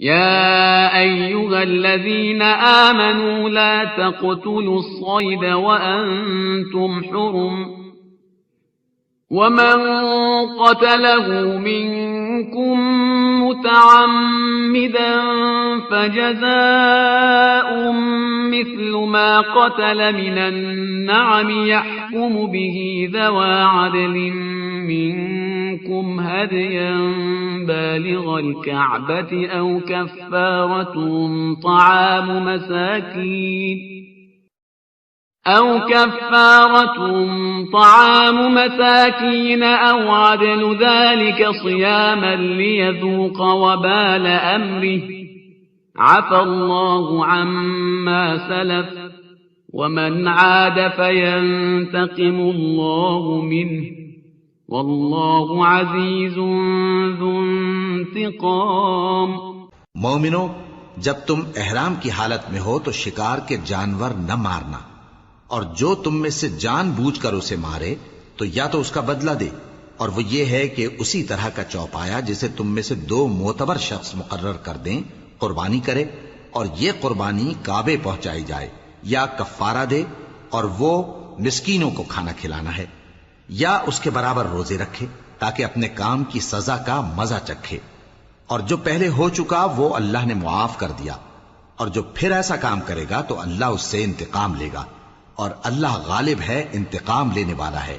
يا أيها الذين آمنوا لا تقتلوا الصيد وأنتم حرم ومن قتله منكم متعمدا فجزاء مثل ما قتل من النعم يحكم به ذوى عدل منكم هديا بالغ الكعبة أو كفارة طعام مساكين أو عدل ذلك صياما ليذوق وبال أمره عفى الله عما سلف ومن عاد فينتقم الله منه والله عزيز ذو انتقام। मोमिनो, जब तुम एहराम की हालत में हो तो शिकार के जानवर न मारना, और जो तुम में से जानबूझकर उसे मारे तो या तो उसका बदला दे, और वो ये है कि उसी तरह का चौपाया जिसे तुम में से दो मोतबर शख्स मुकर्रर कर दें कुर्बानी करे, और ये कुर्बानी काबे पहुंचाई जाए, या कफ्फारा दे और वो मिस्कीनों को खाना खिलाना है, या उसके बराबर रोजे रखे ताकि अपने काम की सजा का मजा चखे। और जो पहले हो चुका वो अल्लाह ने मुआफ कर दिया, और जो फिर ऐसा काम करेगा तो अल्लाह उससे इंतकाम लेगा, और अल्लाह गालिब है, इंतकाम लेने वाला है।